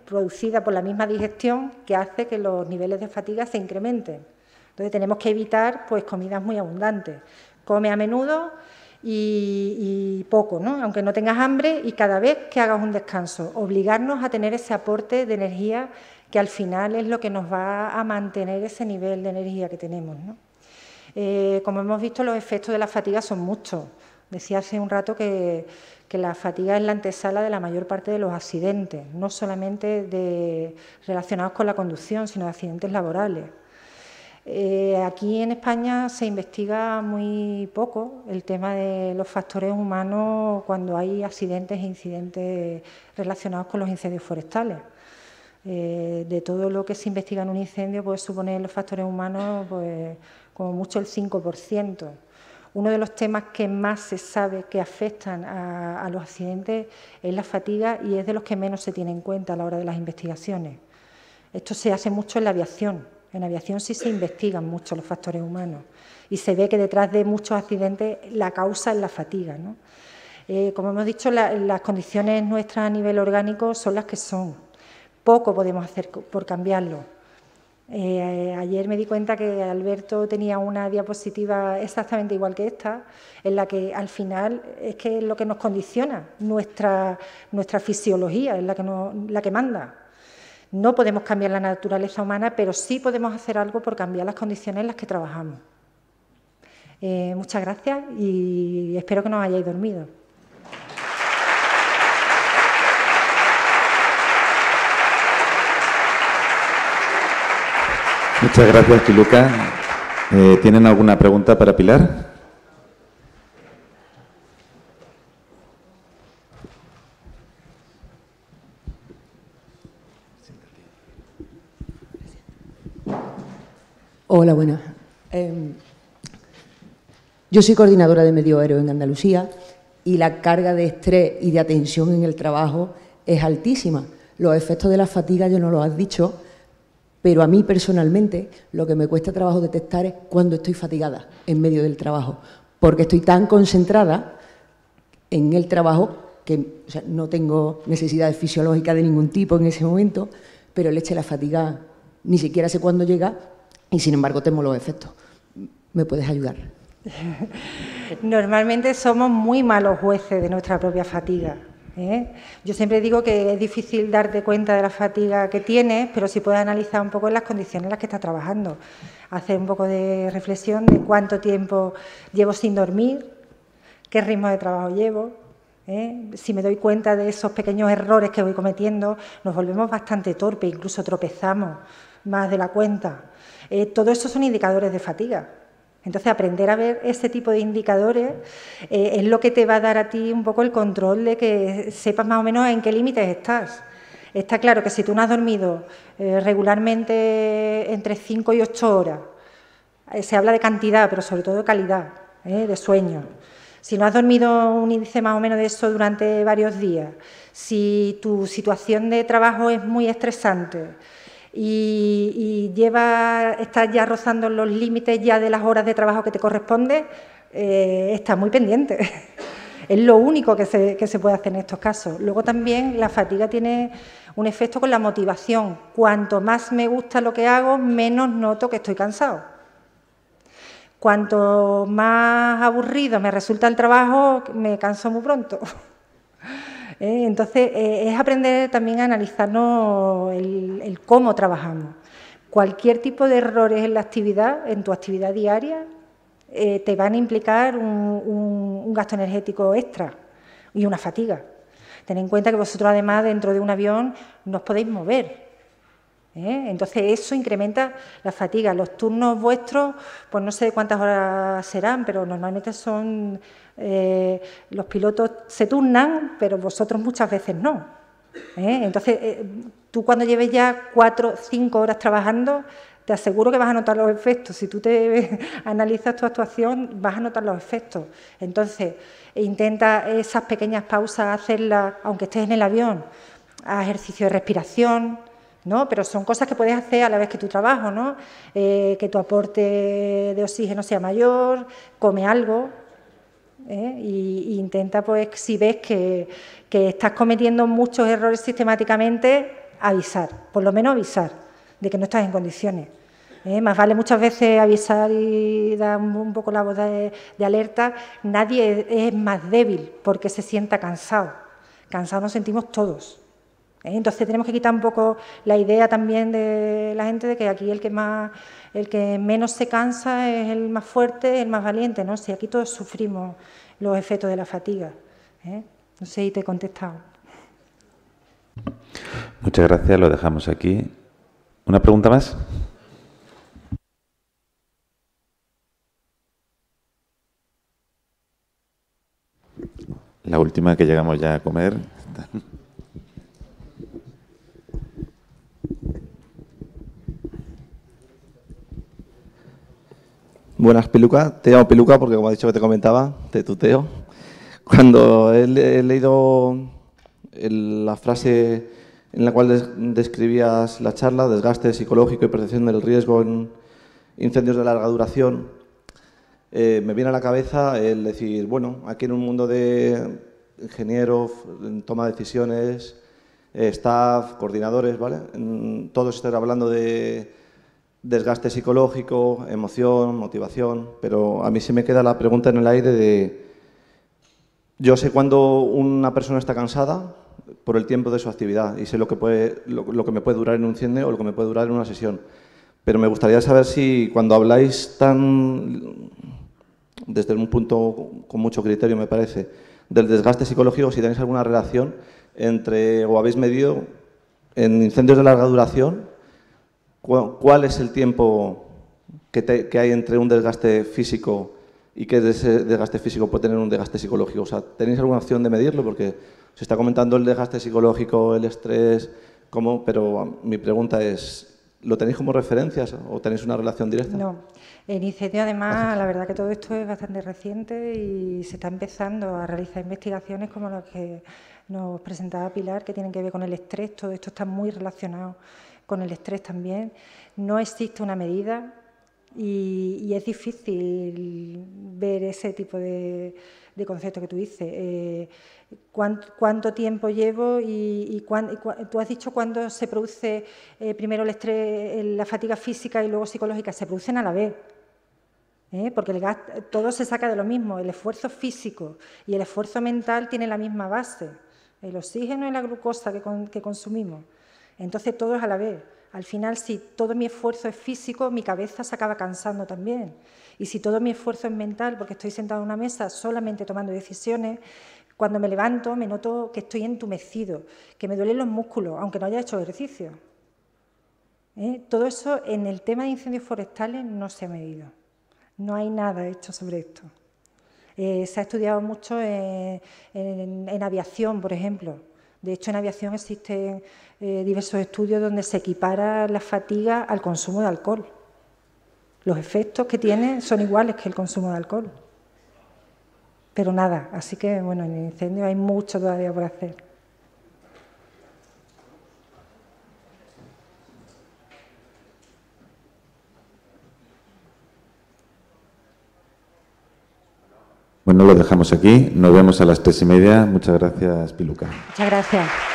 producida por la misma digestión, que hace que los niveles de fatiga se incrementen. Entonces tenemos que evitar pues, comidas muy abundantes. Come a menudo y poco, ¿no? Aunque no tengas hambre, y cada vez que hagas un descanso, obligarnos a tener ese aporte de energía que al final es lo que nos va a mantener ese nivel de energía que tenemos, ¿no? Como hemos visto, los efectos de la fatiga son muchos. Decía hace un rato que la fatiga es la antesala de la mayor parte de los accidentes, no solamente relacionados con la conducción, sino de accidentes laborales. Aquí en España se investiga muy poco el tema de los factores humanos cuando hay accidentes e incidentes relacionados con los incendios forestales. De todo lo que se investiga en un incendio puede suponer los factores humanos pues, como mucho el 5%. Uno de los temas que más se sabe que afectan a los accidentes es la fatiga y es de los que menos se tiene en cuenta a la hora de las investigaciones. Esto se hace mucho en la aviación. En aviación sí se investigan mucho los factores humanos y se ve que detrás de muchos accidentes la causa es la fatiga, ¿no? Como hemos dicho, las condiciones nuestras a nivel orgánico son las que son. Poco podemos hacer por cambiarlo. Ayer me di cuenta que Alberto tenía una diapositiva exactamente igual que esta, en la que al final es que es lo que nos condiciona, nuestra fisiología es la que manda. No podemos cambiar la naturaleza humana, pero sí podemos hacer algo por cambiar las condiciones en las que trabajamos. Muchas gracias y espero que no hayáis dormido. Muchas gracias, Piluca. ¿Tienen alguna pregunta para Pilar? Hola, buenas. Yo soy coordinadora de medio aéreo en Andalucía y la carga de estrés y de atención en el trabajo es altísima. Los efectos de la fatiga yo no los has dicho, pero a mí personalmente lo que me cuesta trabajo detectar es cuando estoy fatigada en medio del trabajo, porque estoy tan concentrada en el trabajo que no tengo necesidades fisiológicas de ningún tipo en ese momento, pero el hecho de la fatiga ni siquiera sé cuándo llega y, sin embargo, temo los efectos. ¿Me puedes ayudar? Normalmente somos muy malos jueces de nuestra propia fatiga, ¿eh? Yo siempre digo que es difícil darte cuenta de la fatiga que tienes, pero sí puedes analizar un poco las condiciones en las que estás trabajando, hacer un poco de reflexión de cuánto tiempo llevo sin dormir, qué ritmo de trabajo llevo, ¿eh? Si me doy cuenta de esos pequeños errores que voy cometiendo, nos volvemos bastante torpes, incluso tropezamos más de la cuenta. Todo eso son indicadores de fatiga. Entonces, aprender a ver ese tipo de indicadores es lo que te va a dar a ti un poco el control de que sepas más o menos en qué límites estás. Está claro que si tú no has dormido regularmente entre 5 y 8 horas, se habla de cantidad, pero sobre todo de calidad, de sueño. Si no has dormido un índice más o menos de eso durante varios días, si tu situación de trabajo es muy estresante, y estás ya rozando los límites ya de las horas de trabajo que te corresponde, estás muy pendiente. Es lo único que se puede hacer en estos casos. Luego también la fatiga tiene un efecto con la motivación. Cuanto más me gusta lo que hago, menos noto que estoy cansado. Cuanto más aburrido me resulta el trabajo, me canso muy pronto. Entonces, es aprender también a analizarnos el cómo trabajamos. Cualquier tipo de errores en la actividad, en tu actividad diaria, te van a implicar un gasto energético extra y una fatiga. Tened en cuenta que vosotros, además, dentro de un avión no os podéis mover. Entonces, eso incrementa la fatiga. Los turnos vuestros, pues no sé cuántas horas serán, pero normalmente son... los pilotos se turnan, pero vosotros muchas veces no. Entonces, tú cuando lleves ya 4 o 5 horas trabajando, te aseguro que vas a notar los efectos. Si tú te analizas tu actuación, vas a notar los efectos. Entonces, intenta esas pequeñas pausas hacerlas, aunque estés en el avión, a ejercicio de respiración, ¿no? Pero son cosas que puedes hacer a la vez que tu trabajo, ¿no? Que tu aporte de oxígeno sea mayor, come algo, y intenta, pues, si ves que estás cometiendo muchos errores sistemáticamente, avisar, por lo menos avisar de que no estás en condiciones. Más vale muchas veces avisar y dar un poco la voz de alerta. Nadie es más débil porque se sienta cansado. Cansados nos sentimos todos. Entonces tenemos que quitar un poco la idea también de la gente de que aquí el que menos se cansa es el más fuerte, el más valiente, ¿no? Si aquí todos sufrimos los efectos de la fatiga. No sé si te he contestado. Muchas gracias, lo dejamos aquí. ¿Una pregunta más? La última, que llegamos ya a comer. Buenas, Piluca. Te llamo Piluca porque, como has dicho que te comentaba, te tuteo. Cuando he leído la frase en la cual describías la charla, desgaste psicológico y percepción del riesgo en incendios de larga duración, me viene a la cabeza el decir, bueno, aquí en un mundo de ingenieros, toma de decisiones, staff, coordinadores, ¿vale? Todos están hablando de desgaste psicológico, emoción, motivación, pero a mí se me queda la pregunta en el aire de... Yo sé cuando una persona está cansada por el tiempo de su actividad y sé lo que me puede durar en un incendio o lo que me puede durar en una sesión. Pero me gustaría saber si cuando habláis desde un punto con mucho criterio, me parece, del desgaste psicológico, si tenéis alguna relación entre, o habéis medido en incendios de larga duración, ¿cuál es el tiempo que hay entre un desgaste físico y que ese desgaste físico puede tener un desgaste psicológico? O sea, ¿tenéis alguna opción de medirlo? Porque se está comentando el desgaste psicológico, el estrés, pero mi pregunta es, ¿Lo tenéis como referencias o tenéis una relación directa? No. En incendio, además, la verdad que todo esto es bastante reciente y se está empezando a realizar investigaciones como las que nos presentaba Pilar, que tienen que ver con el estrés. Todo esto está muy relacionado con el estrés también. No existe una medida y es difícil ver ese tipo de concepto que tú dices. ¿Cuánto tiempo llevo y tú has dicho cuándo se produce primero el estrés, la fatiga física y luego psicológica? Se producen a la vez. Porque todo se saca de lo mismo, el esfuerzo físico y el esfuerzo mental tienen la misma base, el oxígeno y la glucosa que consumimos. Entonces todo es a la vez. Al final, si todo mi esfuerzo es físico, mi cabeza se acaba cansando también. Y si todo mi esfuerzo es mental, porque estoy sentado en una mesa solamente tomando decisiones, cuando me levanto me noto que estoy entumecido, que me duelen los músculos, aunque no haya hecho ejercicio. Todo eso en el tema de incendios forestales no se ha medido. No hay nada hecho sobre esto. Se ha estudiado mucho en aviación, por ejemplo. De hecho, en aviación existen diversos estudios donde se equipara la fatiga al consumo de alcohol. Los efectos que tiene son iguales que el consumo de alcohol. Pero nada, así que, bueno, en el incendio hay mucho todavía por hacer. Bueno, lo dejamos aquí. Nos vemos a las 3:30. Muchas gracias, Piluca. Muchas gracias.